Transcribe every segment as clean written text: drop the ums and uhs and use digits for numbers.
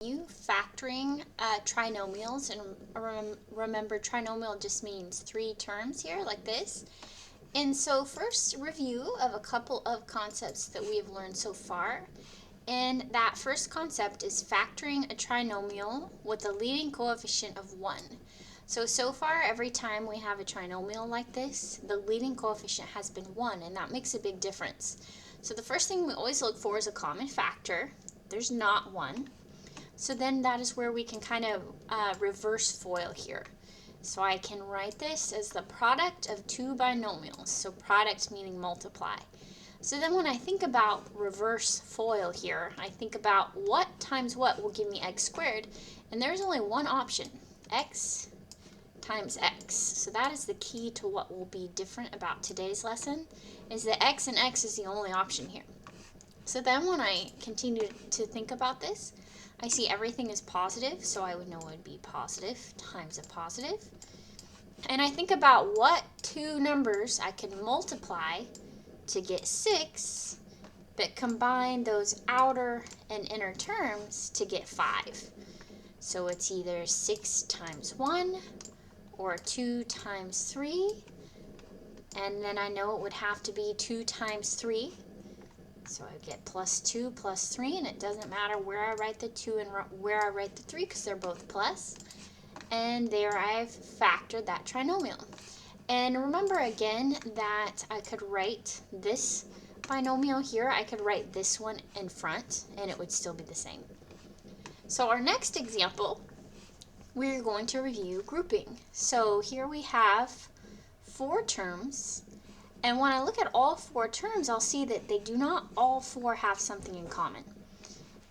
You factoring trinomials, and remember trinomial just means three terms here like this. And so first review of a couple of concepts that we have learned so far. And that first concept is factoring a trinomial with a leading coefficient of 1. So far every time we have a trinomial like this, the leading coefficient has been 1, and that makes a big difference. So the first thing we always look for is a common factor. There's not one. So then that is where we can kind of reverse FOIL here. So I can write this as the product of two binomials. So product meaning multiply. So then when I think about reverse FOIL here, I think about what times what will give me x squared. And there's only one option, x times x. So that is the key to what will be different about today's lesson, is that x and x is the only option here. So then when I continue to think about this, I see everything is positive, so I would know it would be positive times a positive. And I think about what two numbers I can multiply to get 6, but combine those outer and inner terms to get 5. So it's either 6 times 1 or 2 times 3. And then I know it would have to be 2 times 3. So I get plus 2 plus 3, and it doesn't matter where I write the 2 and where I write the 3 because they're both plus. And there I've factored that trinomial. And remember again that I could write this binomial here, I could write this one in front, and it would still be the same. So our next example, we're going to review grouping. So here we have 4 terms. And when I look at all 4 terms, I'll see that they do not all 4 have something in common.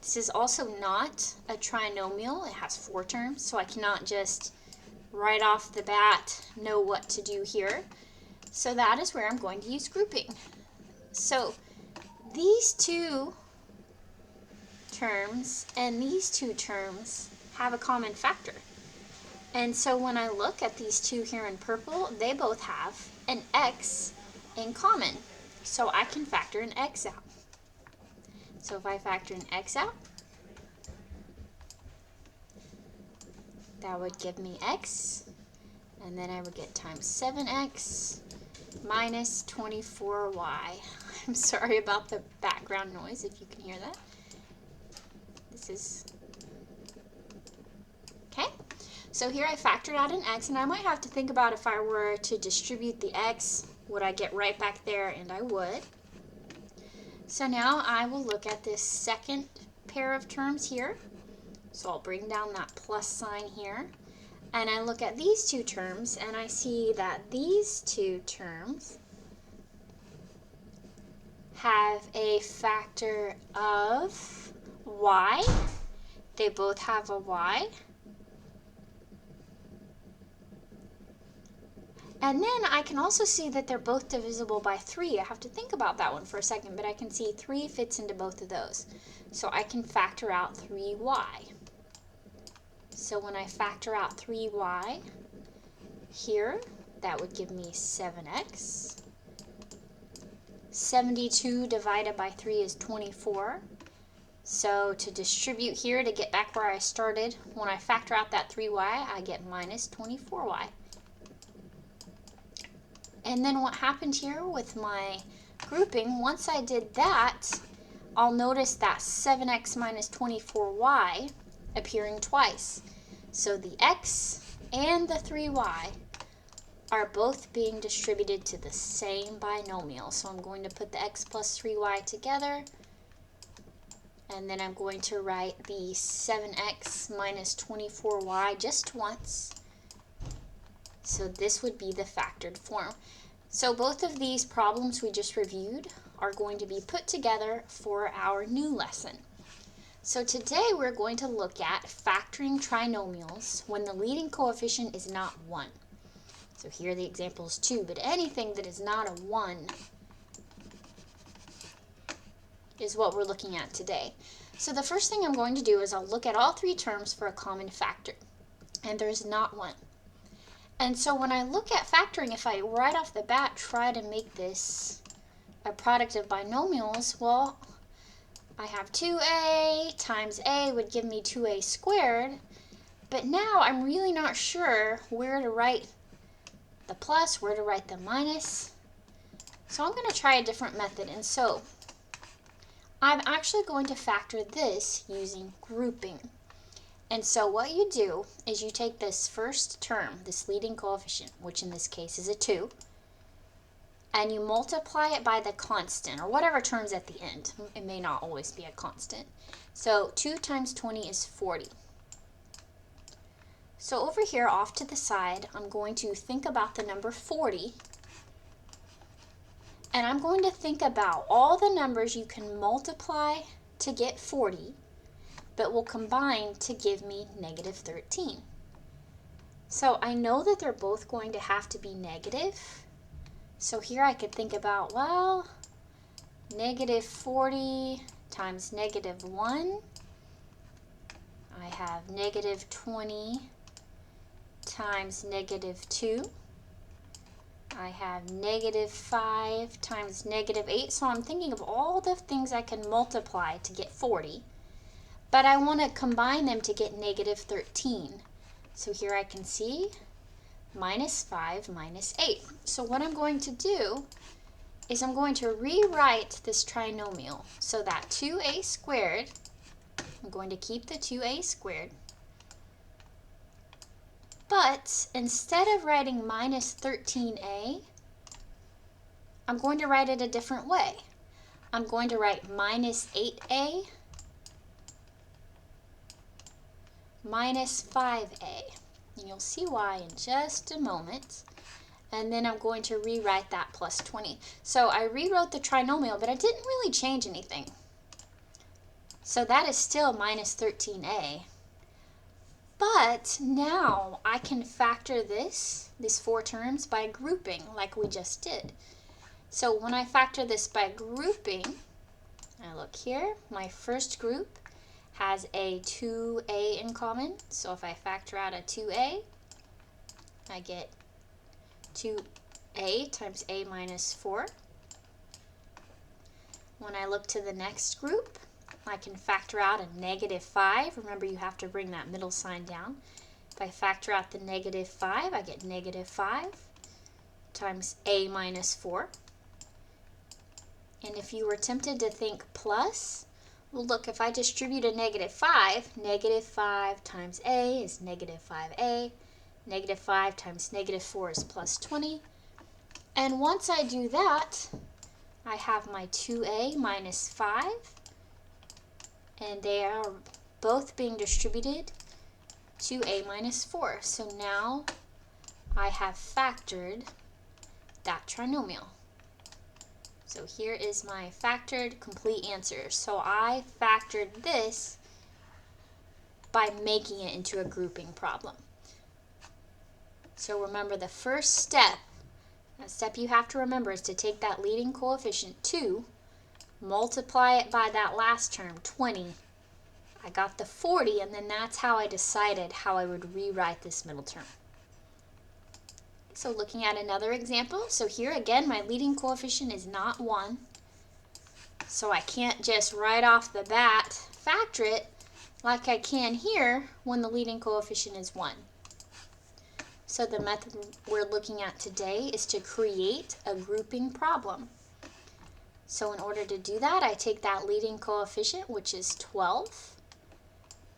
This is also not a trinomial. It has 4 terms, so I cannot just right off the bat know what to do here. So that is where I'm going to use grouping. So these 2 terms and these 2 terms have a common factor. And so when I look at these 2 here in purple, they both have an x in common. So I can factor an x out. So if I factor an x out, that would give me x, and then I would get times 7x minus 24y. I'm sorry about the background noise if you can hear that. This is okay. So here I factored out an x, and I might have to think about if I were to distribute the x, would I get right back there? And I would. So now I will look at this second pair of terms here. So I'll bring down that plus sign here. And I look at these 2 terms, and I see that these 2 terms have a factor of y. They both have a y. And then I can also see that they're both divisible by 3. I have to think about that one for a second, but I can see 3 fits into both of those. So I can factor out 3y. So when I factor out 3y here, that would give me 7x. 72 divided by 3 is 24. So to distribute here to get back where I started, when I factor out that 3y, I get minus 24y. And then what happened here with my grouping, once I did that, I'll notice that 7x minus 24y appearing twice. So the x and the 3y are both being distributed to the same binomial. So I'm going to put the x plus 3y together, and then I'm going to write the 7x minus 24y just once. So this would be the factored form. So both of these problems we just reviewed are going to be put together for our new lesson. So today we're going to look at factoring trinomials when the leading coefficient is not 1. So here are the examples too, but anything that is not a 1 is what we're looking at today. So the first thing I'm going to do is I'll look at all 3 terms for a common factor, and there's not one. And so when I look at factoring, if I right off the bat try to make this a product of binomials, well, I have 2a times a would give me 2a squared, but now I'm really not sure where to write the plus, where to write the minus. So I'm going to try a different method, and so I'm actually going to factor this using grouping. And so what you do is you take this first term, this leading coefficient, which in this case is a 2, and you multiply it by the constant, or whatever term's at the end. It may not always be a constant. So 2 times 20 is 40. So over here, off to the side, I'm going to think about the number 40, and I'm going to think about all the numbers you can multiply to get 40, but will combine to give me negative 13. So I know that they're both going to have to be negative. So here I could think about, well, negative 40 times negative 1. I have negative 20 times negative 2. I have negative 5 times negative 8. So I'm thinking of all the things I can multiply to get 40. But I want to combine them to get negative 13. So here I can see minus 5 minus 8. So what I'm going to do is I'm going to rewrite this trinomial so that 2a squared, I'm going to keep the 2a squared, but instead of writing minus 13a, I'm going to write it a different way. I'm going to write minus 8a minus 5a. And you'll see why in just a moment. And then I'm going to rewrite that plus 20. So I rewrote the trinomial, but I didn't really change anything. So that is still minus 13a. But now I can factor these 4 terms by grouping like we just did. So when I factor this by grouping, I look here, my first group has a 2a in common. So if I factor out a 2a, I get 2a times a minus 4. When I look to the next group, I can factor out a negative 5. Remember, you have to bring that middle sign down. If I factor out the negative 5, I get negative 5 times a minus 4. And if you were tempted to think plus, well, look, if I distribute a negative 5 times a is negative 5a. Negative 5 times negative 4 is plus 20. And once I do that, I have my 2a minus 5. And they are both being distributed to a minus 4. So now I have factored that trinomial. So here is my factored complete answer. So I factored this by making it into a grouping problem. So remember, the first step, a step you have to remember, is to take that leading coefficient 2, multiply it by that last term, 20. I got the 40, and then that's how I decided how I would rewrite this middle term. So looking at another example, so here again my leading coefficient is not 1. So I can't just right off the bat factor it like I can here when the leading coefficient is 1. So the method we're looking at today is to create a grouping problem. So in order to do that, I take that leading coefficient, which is 12,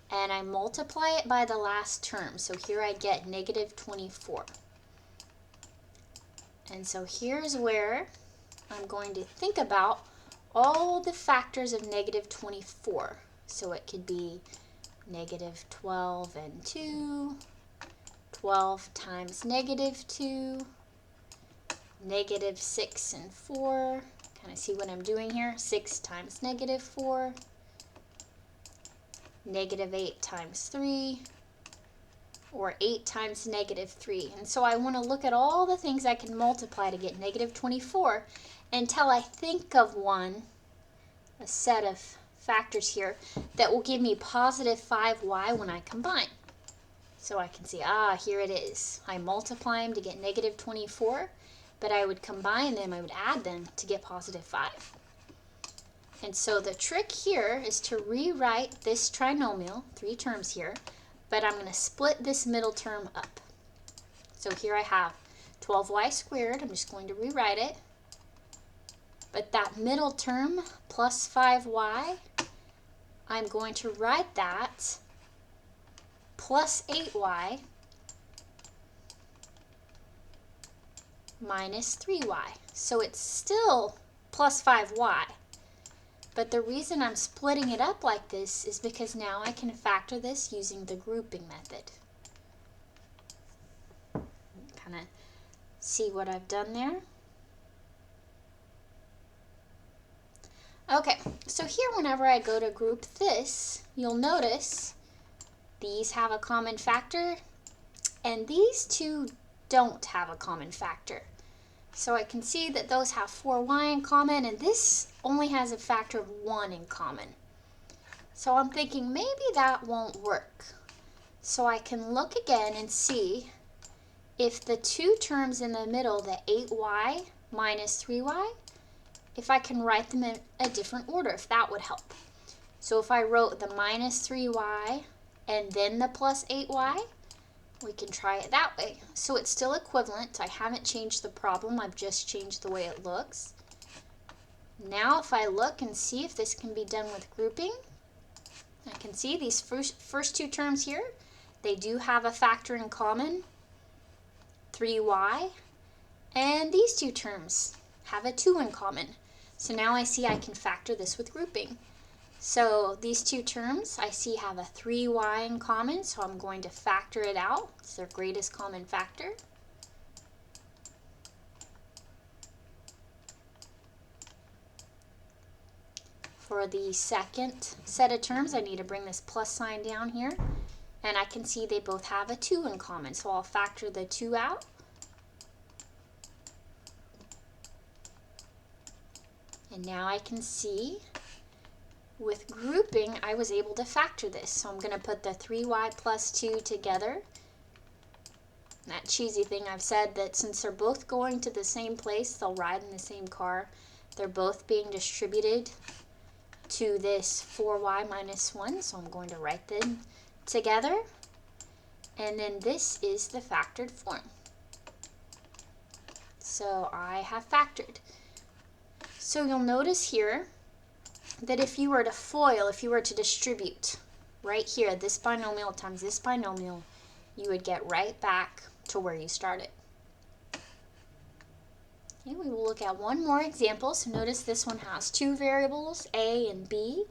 and I multiply it by the last term. So here I get negative 24. And so here's where I'm going to think about all the factors of negative 24. So it could be negative 12 and 2, 12 times negative 2, negative 6 and 4. Kind of see what I'm doing here. 6 times negative 4, negative 8 times 3, or 8 times negative 3. And so I want to look at all the things I can multiply to get negative 24 until I think of one, a set of factors here, that will give me positive 5y when I combine. So I can see, here it is. I multiply them to get negative 24, but I would combine them, I would add them to get positive 5. And so the trick here is to rewrite this trinomial, 3 terms here, but I'm going to split this middle term up. So here I have 12y squared. I'm just going to rewrite it. But that middle term, plus 5y, I'm going to write that plus 8y minus 3y. So it's still plus 5y. But the reason I'm splitting it up like this is because now I can factor this using the grouping method. Kind of see what I've done there. Okay, so here whenever I go to group this, you'll notice these have a common factor and these two don't have a common factor. So I can see that those have 4y in common and this only has a factor of 1 in common. So I'm thinking maybe that won't work. So I can look again and see if the two terms in the middle, the 8y minus 3y, if I can write them in a different order, if that would help. So if I wrote the minus 3y and then the plus 8y, we can try it that way. So it's still equivalent. I haven't changed the problem, I've just changed the way it looks. Now if I look and see if this can be done with grouping, I can see these first two terms here, they do have a factor in common, 3y, and these two terms have a 2 in common. So now I see I can factor this with grouping. So these two terms I see have a 3y in common, so I'm going to factor it out. It's their greatest common factor. For the second set of terms, I need to bring this plus sign down here. And I can see they both have a 2 in common, so I'll factor the 2 out. And now I can see with grouping, I was able to factor this. So I'm going to put the 3y plus 2 together. That cheesy thing I've said that since they're both going to the same place, they'll ride in the same car. They're both being distributed to this 4y minus 1. So I'm going to write them together. And then this is the factored form. So I have factored. So you'll notice here that if you were to FOIL, if you were to distribute right here, this binomial times this binomial, you would get right back to where you started. Okay, we will look at one more example. So notice this one has two variables, a and b,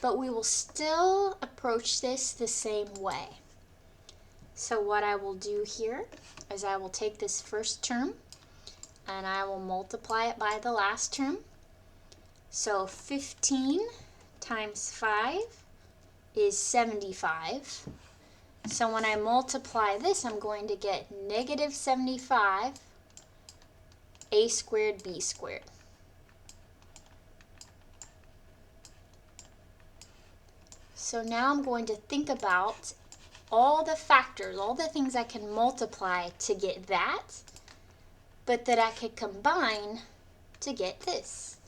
but we will still approach this the same way. So what I will do here is I will take this first term and I will multiply it by the last term. So 15 times 5 is 75. So when I multiply this, I'm going to get negative 75 a squared b squared. So now I'm going to think about all the factors, all the things I can multiply to get that, but that I could combine to get this.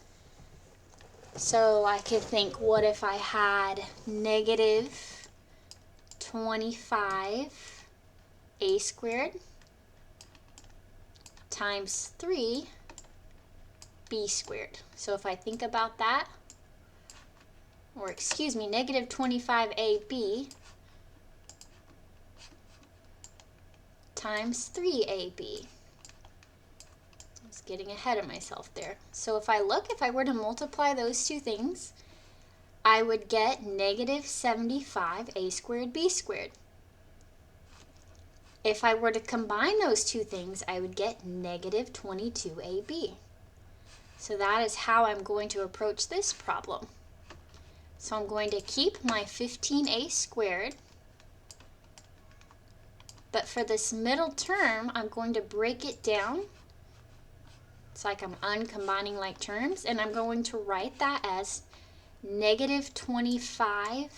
So I could think, what if I had negative 25 a squared times 3 b squared. So if I think about that, or excuse me, negative 25ab times 3ab. I was getting ahead of myself there. So if I look, if I were to multiply those two things, I would get negative 75 a squared b squared. If I were to combine those two things, I would get negative 22ab. So that is how I'm going to approach this problem. So I'm going to keep my 15a squared, but for this middle term, I'm going to break it down. It's like I'm uncombining like terms, and I'm going to write that as negative 25ab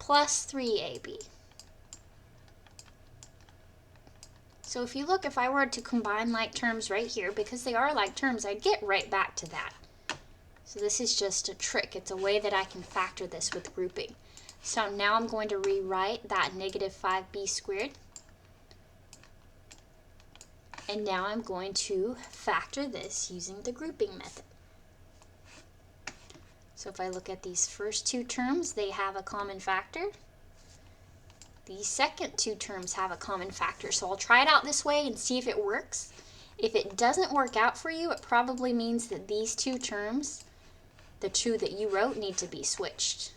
plus 3ab. So if you look, if I were to combine like terms right here, because they are like terms, I'd get right back to that. So this is just a trick. It's a way that I can factor this with grouping. So now I'm going to rewrite that negative 5b squared. And now I'm going to factor this using the grouping method. So if I look at these first two terms, they have a common factor. These second two terms have a common factor. So I'll try it out this way and see if it works. If it doesn't work out for you, it probably means that these two terms, the two that you wrote, need to be switched.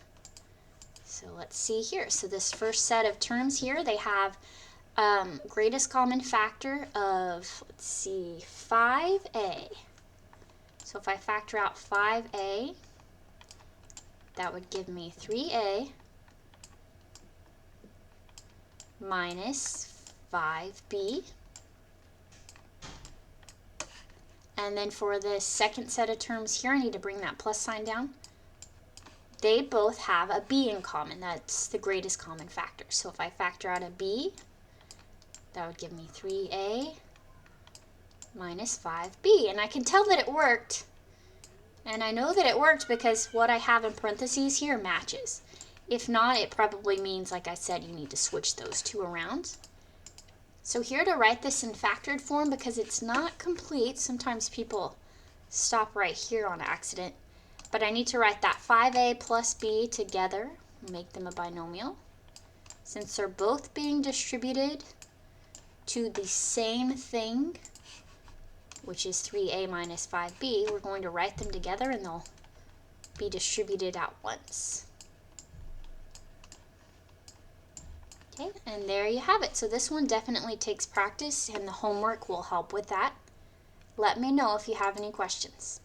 So let's see here. So this first set of terms here, they have greatest common factor of, let's see, 5a. So if I factor out 5a, that would give me 3a minus 5b. And then for the second set of terms here, I need to bring that plus sign down. They both have a b in common. That's the greatest common factor. So if I factor out a b, that would give me 3a minus 5b. And I can tell that it worked. And I know that it worked because what I have in parentheses here matches. If not, it probably means, like I said, you need to switch those two around. So here to write this in factored form, because it's not complete, sometimes people stop right here on accident, but I need to write that 5a plus b together, make them a binomial. Since they're both being distributed to the same thing, which is 3a minus 5b, we're going to write them together and they'll be distributed at once. Okay, and there you have it. So this one definitely takes practice, and the homework will help with that. Let me know if you have any questions.